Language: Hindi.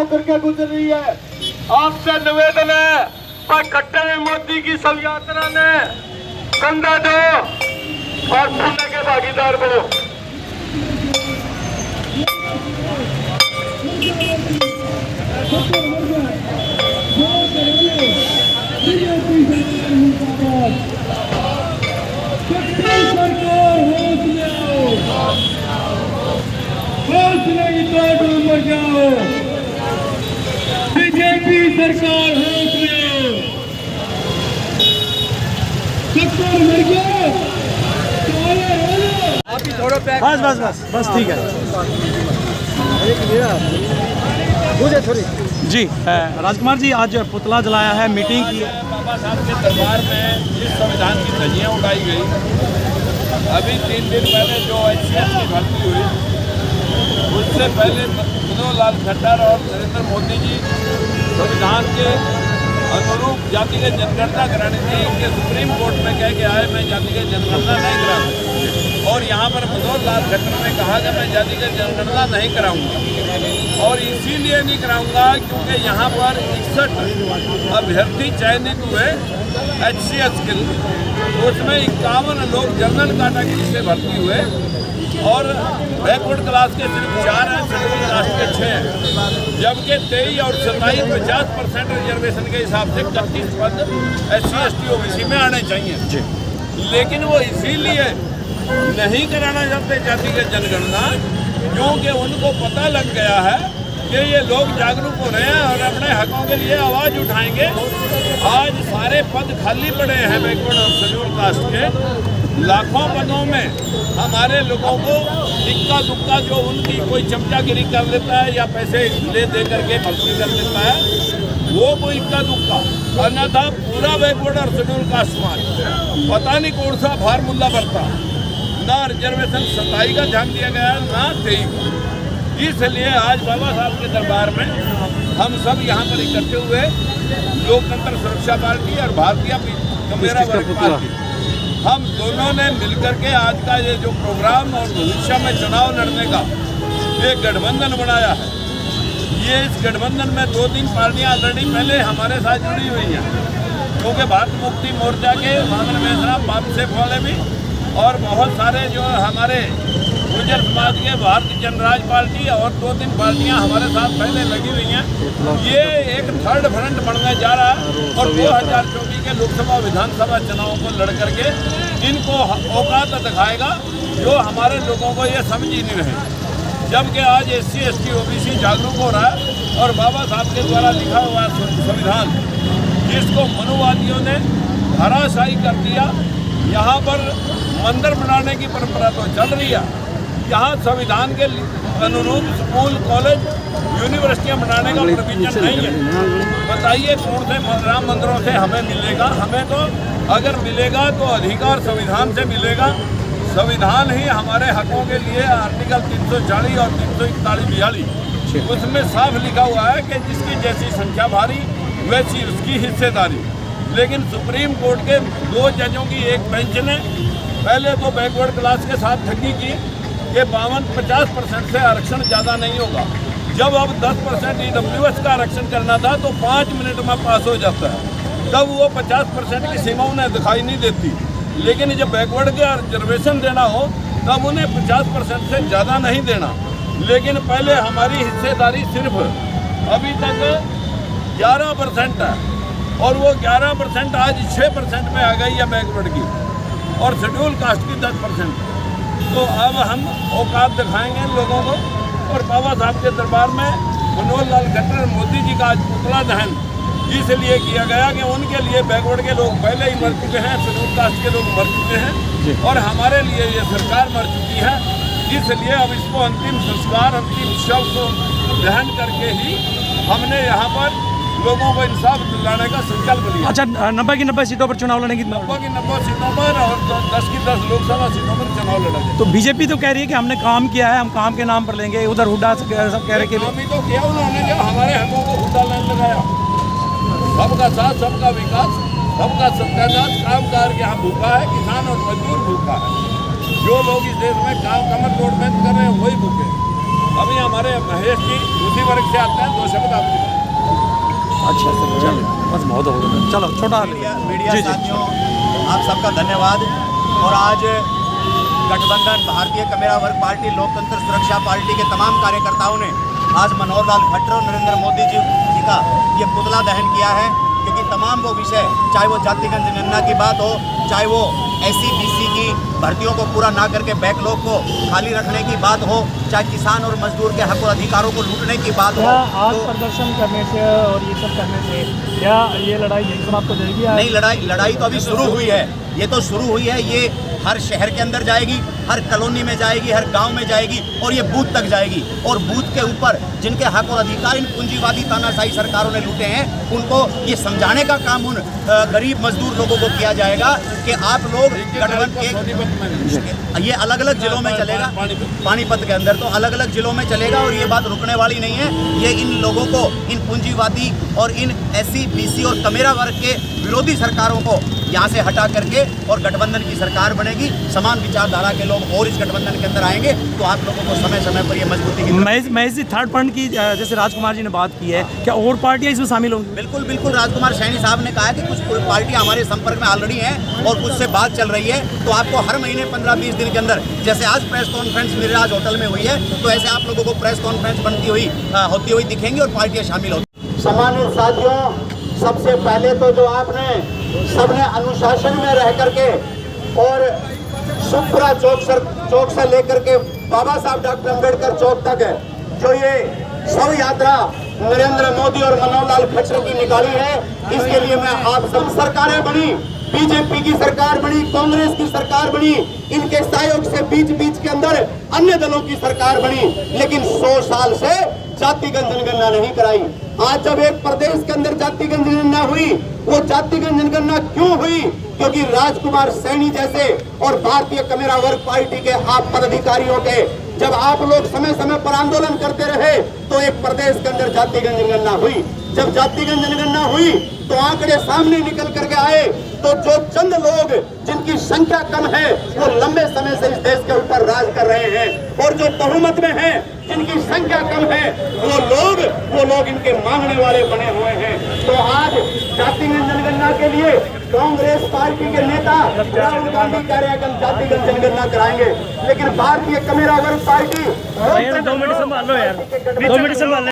होकर के गुजर रही है। आपसे निवेदन है, पर खट्टर में मोदी की सब यात्रा ने कंधा दो और पुण्य के भागीदार बनो। बीजेपी सरकार होश में, कट्टर मर गया। बस ठीक है जी। राजकुमार जी, आज पुतला जलाया है, मीटिंग की है बाबा साहब के दरबार में जिस संविधान की धज्जियाँ उड़ाई गई, अभी 3 दिन पहले जो HCS की भर्ती हुई, उससे पहले मनोहर लाल खट्टर और नरेंद्र मोदी जी संविधान के अनुरूप जातिगत जनगणना कराने की इनके सुप्रीम कोर्ट में कह के आए मैं जातिगत जनगणना नहीं कराऊंगा, और यहाँ पर मनोहर लाल खट्टर ने कहा कि मैं जातिगत जनगणना नहीं कराऊंगा, और इसीलिए नहीं कराऊंगा क्योंकि यहाँ पर 61 अभ्यर्थी चयनित हुए HCS के, उसमें 51 लोग जनरल कैटेगरी से भर्ती हुए और बैकवर्ड क्लास के सिर्फ 4 हैं, शेड्यूल कास्ट के 6 हैं, जबकि 23 और 27 50% रिजर्वेशन के हिसाब से 31 पद SC ST OBC में आने चाहिए। लेकिन वो इसीलिए नहीं कराना चाहते जातिगत जनगणना क्योंकि उनको पता लग गया है कि ये लोग जागरूक हो रहे हैं और अपने हकों के लिए आवाज़ उठाएंगे। आज सारे पद खाली पड़े हैं बैकवर्ड और शेड्यूल कास्ट के, लाखों पदों में हमारे लोगों को इक्का दुक्का जो उनकी कोई चमचागिरी कर लेता है या पैसे दे करके भर्ती कर लेता है, वो कोई इक्का दुक्का, अन्यथा पूरा बैकवर्ड और शेड्यूल कास्ट समाज पता नहीं कौन सा फार्मूला बनता, ना रिजर्वेशन 27 का ध्यान दिया गया ना 23। इसलिए आज बाबा साहब के दरबार में हम सब यहाँ पर इकट्ठे हुए, लोकतंत्र सुरक्षा पार्टी और भारतीय मेरा वर्ग पार्टी, हम दोनों ने मिलकर के आज का ये जो प्रोग्राम और भविष्य में चुनाव लड़ने का एक गठबंधन बनाया है। ये इस गठबंधन में 2-3 पार्टियां ऑलरेडी पहले हमारे साथ जुड़ी हुई हैं, क्योंकि भारत मुक्ति मोर्चा के मामले में बापसेफ वाले भी और बहुत सारे जो हमारे गुर्जर समाज के भारतीय जनराज पार्टी और 2-3 पार्टियां हमारे साथ पहले लगी हुई हैं। ये एक थर्ड फ्रंट बनने जा रहा है और 2024 के लोकसभा विधानसभा चुनाव को लड़ करके इनको औकात दिखाएगा जो हमारे लोगों को ये समझ ही नहीं रहे। जबकि आज SC ST OBC जागरूक हो रहा है और बाबा साहब के द्वारा लिखा हुआ संविधान जिसको मनुवादियों ने धराशायी कर दिया, यहाँ पर मंदिर बनाने की परंपरा तो चल रही है, यहाँ संविधान के अनुरूप स्कूल कॉलेज यूनिवर्सिटियाँ बनाने का प्रोविजन नहीं है। बताइए कौन से राम मंदिरों से हमें मिलेगा? हमें तो अगर मिलेगा तो अधिकार संविधान से मिलेगा। संविधान ही हमारे हकों के लिए आर्टिकल 340 और 341-42 उसमें साफ लिखा हुआ है कि जिसकी जैसी संख्या भारी वैसी उसकी हिस्सेदारी। लेकिन सुप्रीम कोर्ट के 2 जजों की एक बेंच ने पहले तो बैकवर्ड क्लास के साथ ठगी की कि 52-50% से आरक्षण ज़्यादा नहीं होगा। जब अब 10% EWS का आरक्षण करना था तो 5 मिनट में पास हो जाता है, तब वो 50% की सीमा उन्हें दिखाई नहीं देती। लेकिन जब बैकवर्ड का रिजर्वेशन देना हो तब उन्हें 50% से ज़्यादा नहीं देना। लेकिन पहले हमारी हिस्सेदारी सिर्फ अभी तक 11% है और वो 11% आज 6% में आ गई है बैकवर्ड की और शेड्यूल कास्ट की 10%। तो अब हम औकात दिखाएंगे लोगों को। और बाबा साहब के दरबार में मनोहर लाल खट्टर मोदी जी का आज पुतला दहन इसलिए किया गया कि उनके लिए बैकवर्ड के लोग पहले ही मर चुके हैं, शेड्यूल कास्ट के लोग मर चुके हैं और हमारे लिए ये सरकार मर चुकी है। इसलिए अब इसको अंतिम संस्कार, अंतिम शव को दहन करके ही हमने यहाँ पर लोगों को इंसाफ दिलाने का संकल्प लिया। अच्छा, 90 की 90 सीटों पर चुनाव लड़ने की 90 की 90 सीटों पर और 10 की 10 लोकसभा सीटों पर चुनाव लड़ेंगे। तो बीजेपी तो कह रही है कि हमने काम किया है, हम काम के नाम पर लेंगे। उधर हुड्डा सब कह रहे कि काम ही तो किया उन्होंने, जो हमारे हकों को हुड्डा लाइन लगाया। सबका साथ, सबका विकास, सबका सत्यानाश, काम कार के यहाँ भूखा है किसान और मजदूर भूखा है। जो लोग इस देश में काम कमर तोड़ मेहनत कर रहे हैं वही भूखे। अभी हमारे महेश जी उसी वर्ग से आते हैं, 2 शब्द आपके। अच्छा चलो बस बहुत हो गया, चलो छोटा मीडिया साथियों, आप सबका धन्यवाद। और आज गठबंधन, भारतीय कमेरा वर्ग पार्टी, लोकतंत्र सुरक्षा पार्टी के तमाम कार्यकर्ताओं ने आज मनोहर लाल खट्टर और नरेंद्र मोदी जी का ये पुतला दहन किया है, क्योंकि तमाम वो विषय, चाहे वो जातिगत जनगणना की बात हो, चाहे वो SC BC की भर्तियों को पूरा ना करके बैकलॉग को खाली रखने की बात हो, चाहे किसान और मजदूर के हक और अधिकारों को लूटने की बात हो, आज प्रदर्शन करने से और ये सब करने से क्या ये लड़ाई यही समाप्त हो जाएगी? नहीं, लड़ाई तो अभी शुरू हुई है। ये तो शुरू हुई है, ये हर शहर के अंदर जाएगी, हर कॉलोनी में जाएगी, हर गांव में जाएगी और ये बूथ तक जाएगी। और बूथ के ऊपर जिनके हक और अधिकार इन पूंजीवादी तानाशाही सरकारों ने लूटे हैं, उनको ये समझाने का काम उन गरीब मजदूर लोगों को किया जाएगा कि आप लोग ये अलग अलग जिलों में चलेगा, पानीपत के अंदर तो अलग अलग जिलों में चलेगा और ये बात रुकने वाली नहीं है। ये इन लोगों को, इन पूंजीवादी और इन SC BC और कमेरा वर्ग के विरोधी सरकारों को यहाँ से हटा करके और गठबंधन की सरकार बनेगी। समान विचारधारा के लोग और इस गठबंधन के अंदर आएंगे तो आप लोगों को समय समय पर ये मजबूती की महेश जी, थर्ड फ्रंट की जैसे राजकुमार जी ने बात की है, क्या और पार्टियां इसमें शामिल होंगी? बिल्कुल बिल्कुल, राजकुमार सैनी साहब ने कहा है कि कुछ पार्टियां हमारे संपर्क में ऑलरेडी हैं और कुछ से बात चल रही है। तो आपको हर महीने 15-20 दिन के अंदर, जैसे आज प्रेस कॉन्फ्रेंस मिराज होटल में हुई है, तो ऐसे आप लोगों को प्रेस कॉन्फ्रेंस होती हुई दिखेंगी और पार्टियां शामिल होती। सम्मानित साथियों, सबसे पहले तो जो आपने सबने अनुशासन में रह करके और सुखपुरा चौक से लेकर के बाबा साहब डॉक्टर अम्बेडकर चौक तक जो ये शव यात्रा नरेंद्र मोदी और मनोहर लाल खट्टर की निकाली है, इसके लिए मैं आप सब, सरकारें बनी, बीजेपी की सरकार बनी, कांग्रेस की सरकार बनी, इनके सहयोग से बीच के अंदर अन्य दलों की सरकार बनी, लेकिन 100 साल से जातिगत जनगणना नहीं कराई। आज जब एक प्रदेश के अंदर जातिगत जनगणना हुई, वो जातिगत जनगणना क्यों हुई? क्योंकि राजकुमार सैनी जैसे और भारतीय कमेरा वर्ग पार्टी के आप पदाधिकारियों के जब आप लोग समय समय पर आंदोलन करते रहे तो एक प्रदेश के अंदर जातिगत जनगणना हुई। जब जातिगत जनगणना हुई तो आंकड़े सामने निकल करके आए, तो जो चंद लोग जिनकी संख्या कम है वो लंबे समय से इस देश के ऊपर राज कर रहे हैं, और जो बहुमत में हैं, जिनकी संख्या कम है, वो लोग इनके मांगने वाले बने हुए हैं। तो आज जातिगत जनगणना के लिए कांग्रेस पार्टी के नेता राहुल गांधी कह रहे हैं कि हम जातिगत जनगणना कराएंगे, लेकिन भारतीय कमेरा वर्ग पार्टी 2 मिनट संभाल लो यार, 2 मिनट संभाल।